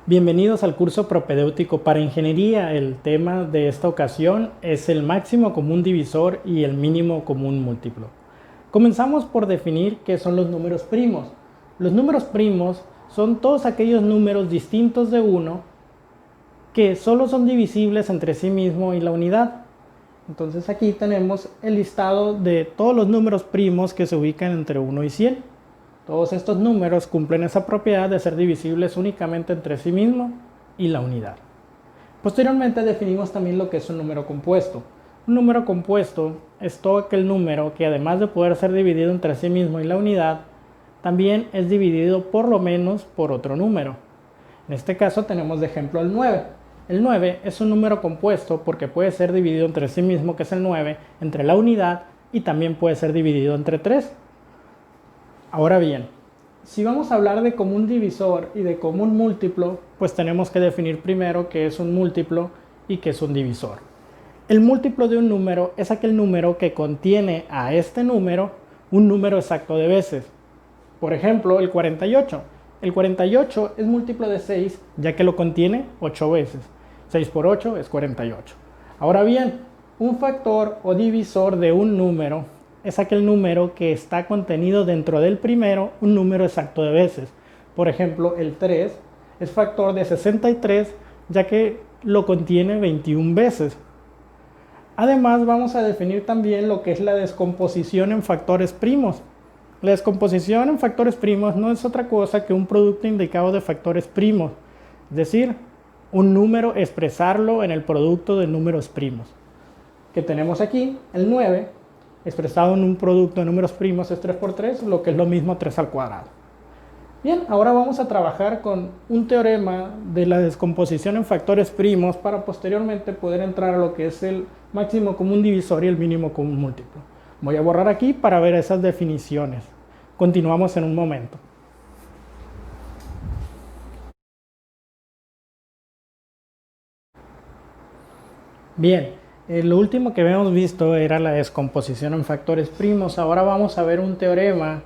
Bienvenidos al curso propedéutico para ingeniería. El tema de esta ocasión es el máximo común divisor y el mínimo común múltiplo. Comenzamos por definir qué son los números primos. Los números primos son todos aquellos números distintos de 1 que solo son divisibles entre sí mismo y la unidad. Entonces aquí tenemos el listado de todos los números primos que se ubican entre 1 y 100. Todos estos números cumplen esa propiedad de ser divisibles únicamente entre sí mismo y la unidad. Posteriormente definimos también lo que es un número compuesto. Un número compuesto es todo aquel número que, además de poder ser dividido entre sí mismo y la unidad, también es dividido por lo menos por otro número. En este caso tenemos de ejemplo el 9. El 9 es un número compuesto porque puede ser dividido entre sí mismo, que es el 9, entre la unidad, y también puede ser dividido entre 3. Ahora bien, si vamos a hablar de común divisor y de común múltiplo, pues tenemos que definir primero qué es un múltiplo y qué es un divisor. El múltiplo de un número es aquel número que contiene a este número un número exacto de veces. Por ejemplo, el 48. El 48 es múltiplo de 6, ya que lo contiene 8 veces. 6 por 8 es 48. Ahora bien, un factor o divisor de un número es aquel número que está contenido dentro del primero un número exacto de veces. Por ejemplo, el 3 es factor de 63, ya que lo contiene 21 veces. Además, vamos a definir también lo que es la descomposición en factores primos. La descomposición en factores primos no es otra cosa que un producto indicado de factores primos, es decir, un número expresarlo en el producto de números primos. Que tenemos aquí, el 9, expresado en un producto de números primos es 3 por 3, lo que es lo mismo 3 al cuadrado. Bien, ahora vamos a trabajar con un teorema de la descomposición en factores primos para posteriormente poder entrar a lo que es el máximo común divisor y el mínimo común múltiplo. Voy a borrar aquí para ver esas definiciones. Continuamos en un momento. Bien, lo último que habíamos visto era la descomposición en factores primos. Ahora vamos a ver un teorema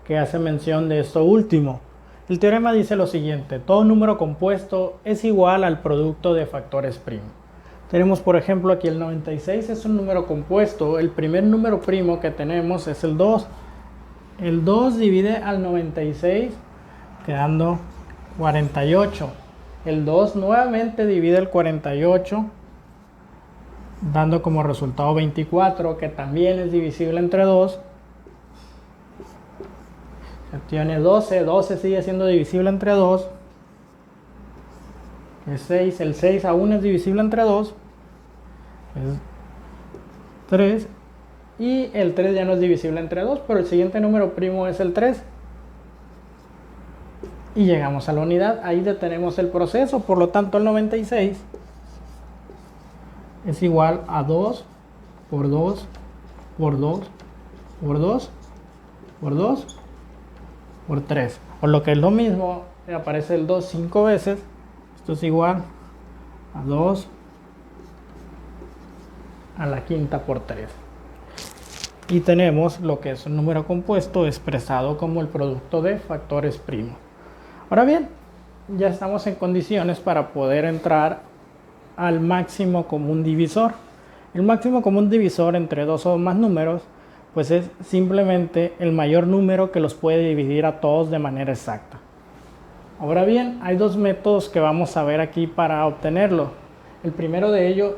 que hace mención de esto último. El teorema dice lo siguiente: todo número compuesto es igual al producto de factores primos. Tenemos, por ejemplo, aquí el 96 es un número compuesto. El primer número primo que tenemos es el 2. El 2 divide al 96 quedando 48. El 2 nuevamente divide el 48 dando como resultado 24, que también es divisible entre 2. Se obtiene 12, 12 sigue siendo divisible entre 2. Es 6, el 6 aún es divisible entre 2. Es 3. Y el 3 ya no es divisible entre 2, pero el siguiente número primo es el 3. Y llegamos a la unidad, ahí detenemos el proceso, por lo tanto el 96 es igual a 2 por 2 por 2 por 2 por 2 por 3. Por lo que es lo mismo, aparece el 2 5 veces. Esto es igual a 2 a la quinta por 3. Y tenemos lo que es un número compuesto expresado como el producto de factores primos. Ahora bien, ya estamos en condiciones para poder entrar al máximo común divisor. El máximo común divisor entre dos o más números pues es simplemente el mayor número que los puede dividir a todos de manera exacta. Ahora bien, hay dos métodos que vamos a ver aquí para obtenerlo. El primero de ellos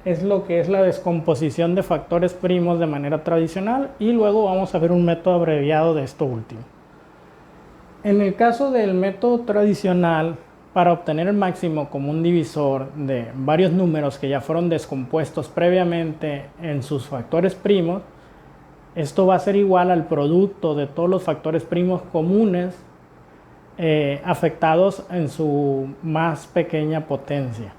es lo que es la descomposición de factores primos de manera tradicional, y luego vamos a ver un método abreviado de esto último. En el caso del método tradicional, para obtener el máximo común divisor de varios números que ya fueron descompuestos previamente en sus factores primos, esto va a ser igual al producto de todos los factores primos comunes afectados en su más pequeña potencia,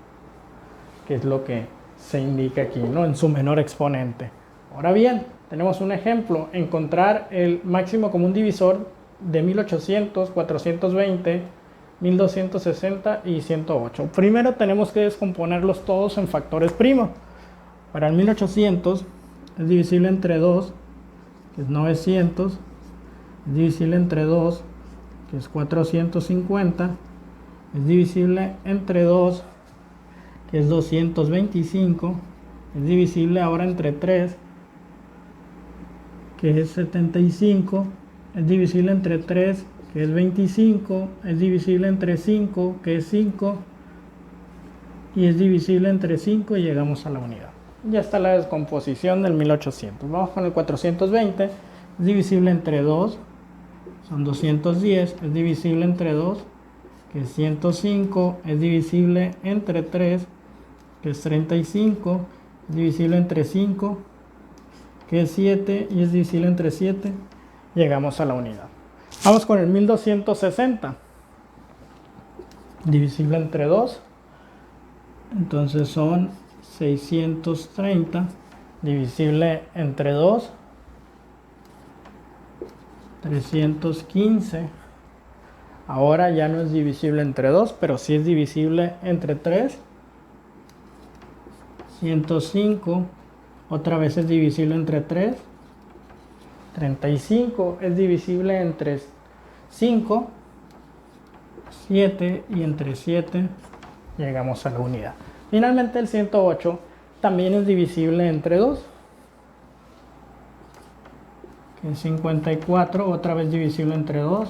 que es lo que se indica aquí, ¿no? En su menor exponente. Ahora bien, tenemos un ejemplo: encontrar el máximo común divisor de 1800, 420, 1260 y 108. Primero tenemos que descomponerlos todos en factores primos. Para el 1800 es divisible entre 2, que es 900, es divisible entre 2, que es 450, es divisible entre 2, que es 225, es divisible ahora entre 3, que es 75, es divisible entre 3, que es 25, es divisible entre 5, que es 5, y es divisible entre 5 y llegamos a la unidad. Ya está la descomposición del 1800. Vamos con el 420, es divisible entre 2, son 210, es divisible entre 2, que es 105, es divisible entre 3, que es 35, es divisible entre 5, que es 7, y es divisible entre 7, llegamos a la unidad. Vamos con el 1260, divisible entre 2, entonces son 630, divisible entre 2, 315, ahora ya no es divisible entre 2, pero sí es divisible entre 3, 105, otra vez es divisible entre 3, 35 es divisible entre 5, 7 y entre 7 llegamos a la unidad. Finalmente el 108 también es divisible entre 2, que es 54, otra vez divisible entre 2,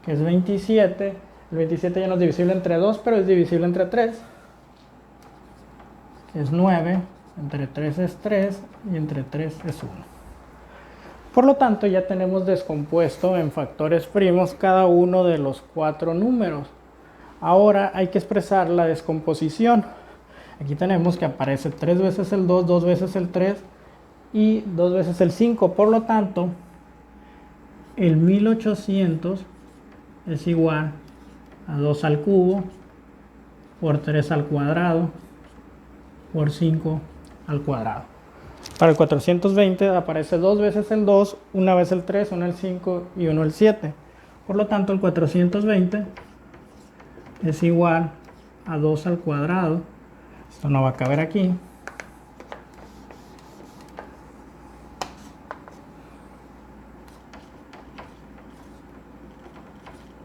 que es 27, el 27 ya no es divisible entre 2, pero es divisible entre 3, que es 9, entre 3 es 3 y entre 3 es 1. Por lo tanto, ya tenemos descompuesto en factores primos cada uno de los 4 números. Ahora hay que expresar la descomposición. Aquí tenemos que aparece 3 veces el 2, 2 veces el 3 y 2 veces el 5. Por lo tanto, el 1800 es igual a 2 al cubo por 3 al cuadrado por 5 al cuadrado. Para el 420 aparece 2 veces el 2, una vez el 3, una el 5 y uno el 7. Por lo tanto, el 420 es igual a 2 al cuadrado. Esto no va a caber aquí.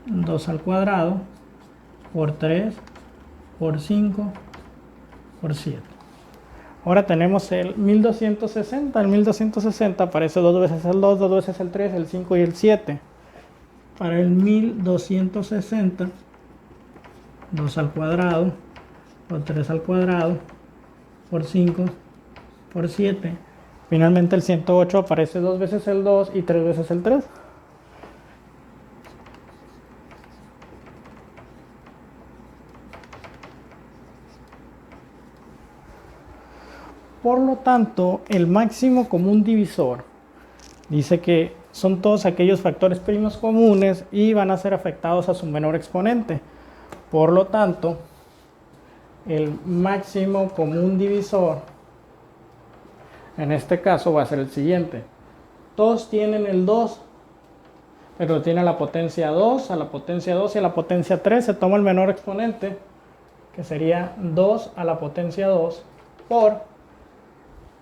Dos al cuadrado por 3 por 5 por 7. Ahora tenemos el 1260. El 1260 aparece 2 veces el 2, 2 veces el 3, el 5 y el 7. Para el 1260, 2 al cuadrado por 3 al cuadrado por 5 por 7. Finalmente el 108 aparece 2 veces el 2 y 3 veces el 3. Por lo tanto, el máximo común divisor dice que son todos aquellos factores primos comunes y van a ser afectados a su menor exponente. Por lo tanto, el máximo común divisor en este caso va a ser el siguiente. Todos tienen el 2, pero tiene a la potencia 2, a la potencia 2 y a la potencia 3. Se toma el menor exponente, que sería 2 a la potencia 2 por...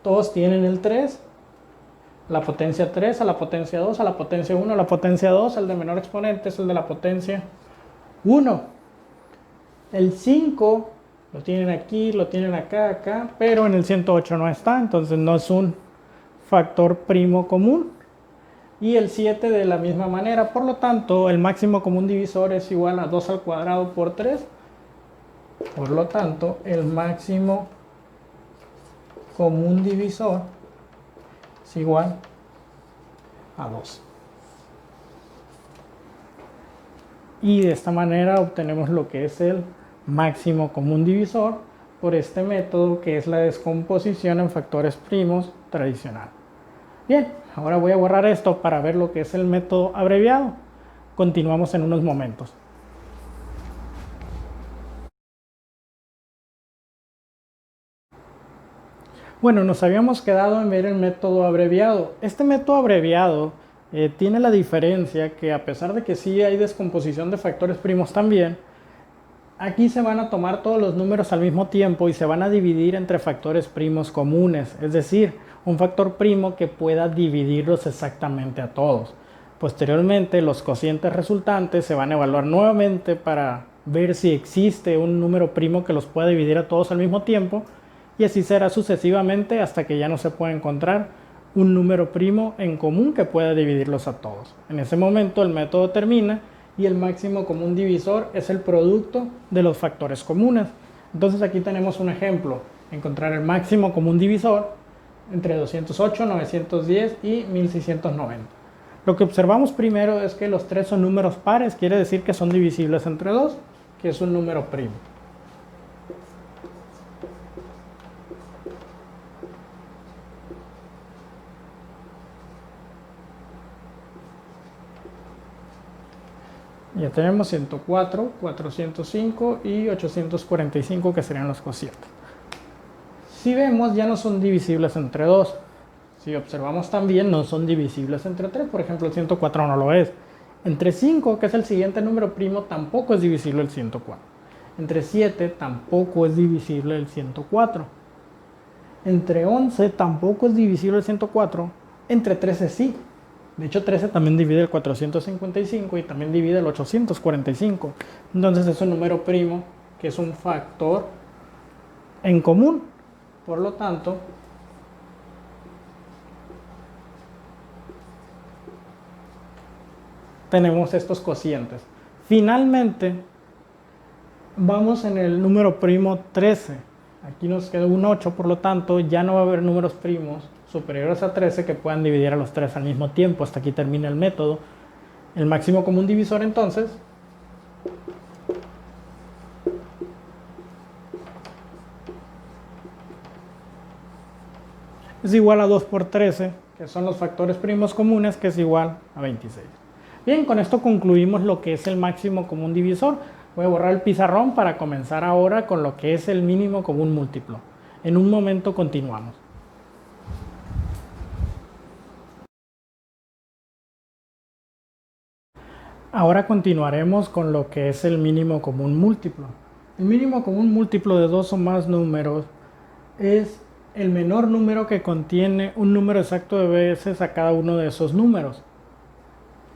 Todos tienen el 3, la potencia 3 a la potencia 2, a la potencia 1, a la potencia 2, el de menor exponente es el de la potencia 1. El 5 lo tienen aquí, lo tienen acá, pero en el 108 no está, entonces no es un factor primo común. Y el 7 de la misma manera, por lo tanto, el máximo común divisor es igual a 2 al cuadrado por 3. Por lo tanto, el máximo común divisor es igual a 2. Y de esta manera obtenemos lo que es el máximo común divisor por este método que es la descomposición en factores primos tradicional. Bien, ahora voy a borrar esto para ver lo que es el método abreviado. Continuamos en unos momentos. Bueno, nos habíamos quedado en ver el método abreviado. Este método abreviado tiene la diferencia que, a pesar de que sí hay descomposición de factores primos también, aquí se van a tomar todos los números al mismo tiempo y se van a dividir entre factores primos comunes, es decir, un factor primo que pueda dividirlos exactamente a todos. Posteriormente, los cocientes resultantes se van a evaluar nuevamente para ver si existe un número primo que los pueda dividir a todos al mismo tiempo, y así será sucesivamente hasta que ya no se pueda encontrar un número primo en común que pueda dividirlos a todos. En ese momento el método termina y el máximo común divisor es el producto de los factores comunes. Entonces aquí tenemos un ejemplo: encontrar el máximo común divisor entre 208, 910 y 1690. Lo que observamos primero es que los tres son números pares, quiere decir que son divisibles entre 2, que es un número primo. Ya tenemos 104, 405 y 845 que serían los cocientes. Si vemos, ya no son divisibles entre 2. Si observamos también, no son divisibles entre 3. Por ejemplo, el 104 no lo es. Entre 5, que es el siguiente número primo, tampoco es divisible el 104. Entre 7 tampoco es divisible el 104. Entre 11 tampoco es divisible el 104. Entre 13 sí. De hecho, 13 también divide el 455 y también divide el 845. Entonces es un número primo que es un factor en común. Por lo tanto, tenemos estos cocientes. Finalmente, vamos en el número primo 13. Aquí nos queda un 8, por lo tanto, ya no va a haber números primos superiores a 13 que puedan dividir a los 3 al mismo tiempo. Hasta aquí termina el método. El máximo común divisor, entonces, es igual a 2 por 13, que son los factores primos comunes, que es igual a 26. Bien, con esto concluimos lo que es el máximo común divisor. Voy a borrar el pizarrón para comenzar ahora con lo que es el mínimo común múltiplo. En un momento continuamos. Ahora continuaremos con lo que es el mínimo común múltiplo. El mínimo común múltiplo de dos o más números es el menor número que contiene un número exacto de veces a cada uno de esos números.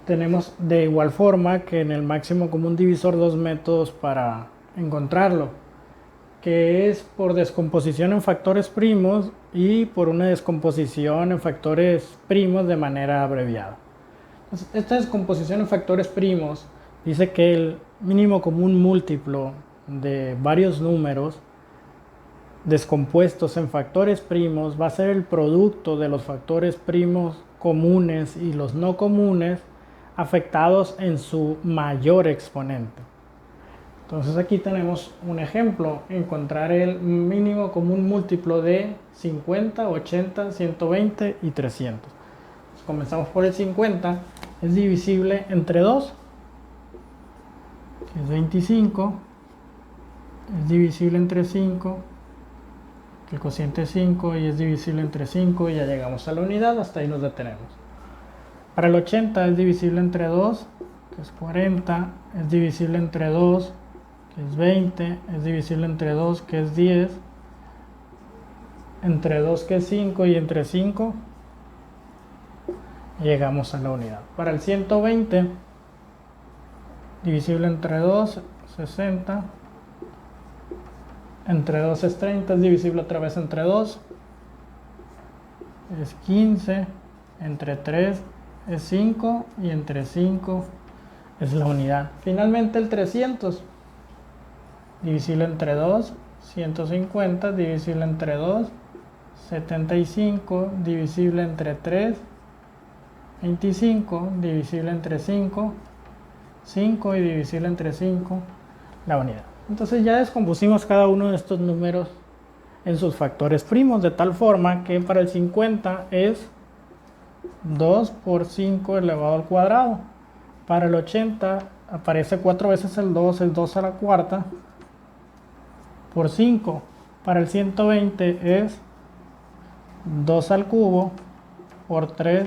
Tenemos de igual forma que en el máximo común divisor dos métodos para encontrarlo, que es por descomposición en factores primos y por una descomposición en factores primos de manera abreviada. Esta descomposición en factores primos dice que el mínimo común múltiplo de varios números descompuestos en factores primos va a ser el producto de los factores primos comunes y los no comunes afectados en su mayor exponente. Entonces aquí tenemos un ejemplo: encontrar el mínimo común múltiplo de 50, 80, 120 y 300. Comenzamos por el 50, es divisible entre 2, que es 25, es divisible entre 5, que el cociente es 5, y es divisible entre 5, y ya llegamos a la unidad, hasta ahí nos detenemos. Para el 80 es divisible entre 2, que es 40, es divisible entre 2, que es 20, es divisible entre 2, que es 10, entre 2, que es 5, y entre 5 llegamos a la unidad. Para el 120, divisible entre 2, 60, entre 2 es 30, es divisible otra vez entre 2, es 15, entre 3 es 5, y entre 5 es la unidad. Finalmente el 300, divisible entre 2, 150, divisible entre 2, 75, divisible entre 3, 25, divisible entre 5, 5, y divisible entre 5, la unidad. Entonces ya descompusimos cada uno de estos números en sus factores primos, de tal forma que para el 50 es 2 por 5 elevado al cuadrado. Para el 80 aparece 4 veces el 2, es 2 a la cuarta, por 5. Para el 120 es 2 al cubo, por 3,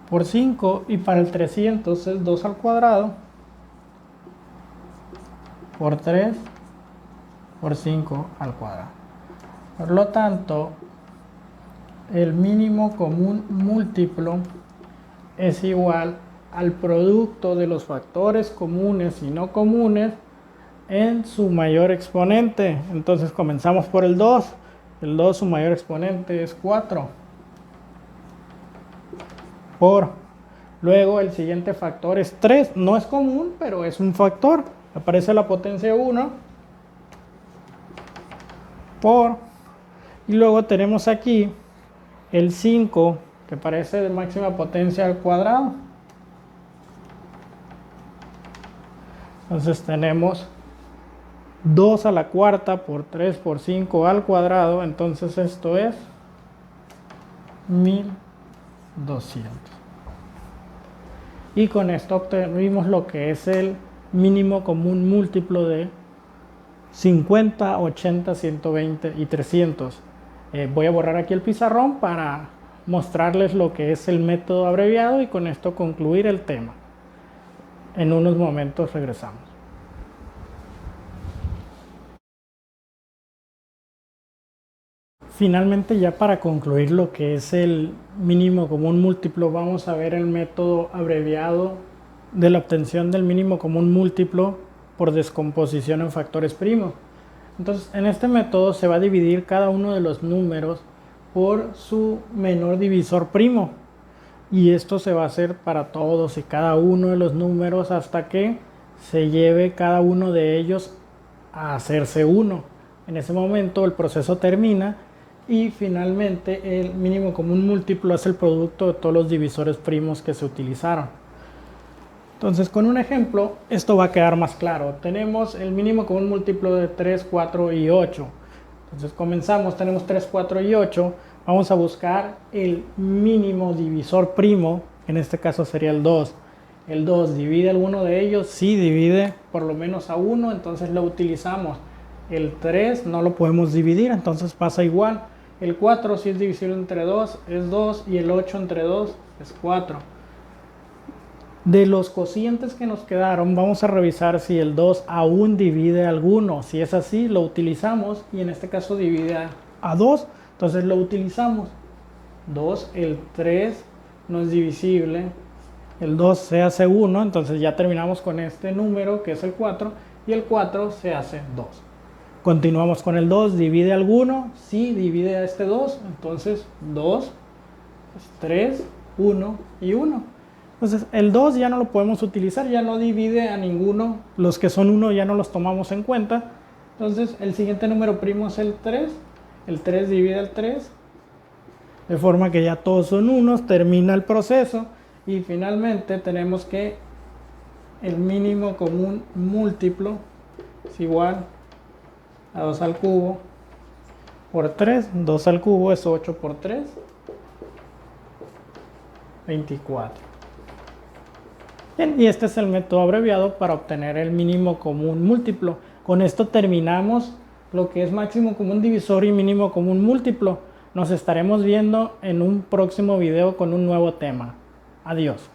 por 5. Y para el 300 es 2 al cuadrado, por 3, por 5 al cuadrado. Por lo tanto, el mínimo común múltiplo es igual al producto de los factores comunes y no comunes en su mayor exponente. Entonces comenzamos por el 2. El 2, su mayor exponente es 4. Luego el siguiente factor es 3. No es común, pero es un factor. Aparece la potencia 1. Y luego tenemos aquí el 5, que parece de máxima potencia al cuadrado. Entonces tenemos 2 a la cuarta por 3 por 5 al cuadrado. Entonces esto es 1200. Y con esto obtuvimos lo que es el mínimo común múltiplo de 50, 80, 120 y 300. Voy a borrar aquí el pizarrón para mostrarles lo que es el método abreviado y con esto concluir el tema. En unos momentos regresamos. Finalmente, ya para concluir lo que es el mínimo común múltiplo, vamos a ver el método abreviado de la obtención del mínimo común múltiplo por descomposición en factores primos. Entonces, en este método se va a dividir cada uno de los números por su menor divisor primo. Y esto se va a hacer para todos y cada uno de los números hasta que se lleve cada uno de ellos a hacerse 1. En ese momento el proceso termina y finalmente el mínimo común múltiplo es el producto de todos los divisores primos que se utilizaron. Entonces, con un ejemplo, esto va a quedar más claro. Tenemos el mínimo común múltiplo de 3, 4 y 8. Entonces comenzamos, tenemos 3, 4 y 8. Vamos a buscar el mínimo divisor primo, en este caso sería el 2. El 2 divide alguno de ellos, sí divide por lo menos a 1, entonces lo utilizamos. El 3 no lo podemos dividir, entonces pasa igual. El 4 si es divisible entre 2 es 2 y el 8 entre 2 es 4. De los cocientes que nos quedaron, vamos a revisar si el 2 aún divide alguno. Si es así, lo utilizamos y en este caso divide a 2, entonces lo utilizamos. 2, el 3 no es divisible, el 2 se hace 1, entonces ya terminamos con este número que es el 4 y el 4 se hace 2. Continuamos con el 2, divide alguno, sí divide a este 2, entonces 2, 3, 1 y 1. Entonces el 2 ya no lo podemos utilizar, ya no divide a ninguno, los que son 1 ya no los tomamos en cuenta. Entonces el siguiente número primo es el 3 divide al 3, de forma que ya todos son unos, termina el proceso y finalmente tenemos que el mínimo común múltiplo es igual a 2 al cubo por 3, 2 al cubo es 8 por 3, 24. Bien, y este es el método abreviado para obtener el mínimo común múltiplo. Con esto terminamos lo que es máximo común divisor y mínimo común múltiplo. Nos estaremos viendo en un próximo video con un nuevo tema. Adiós.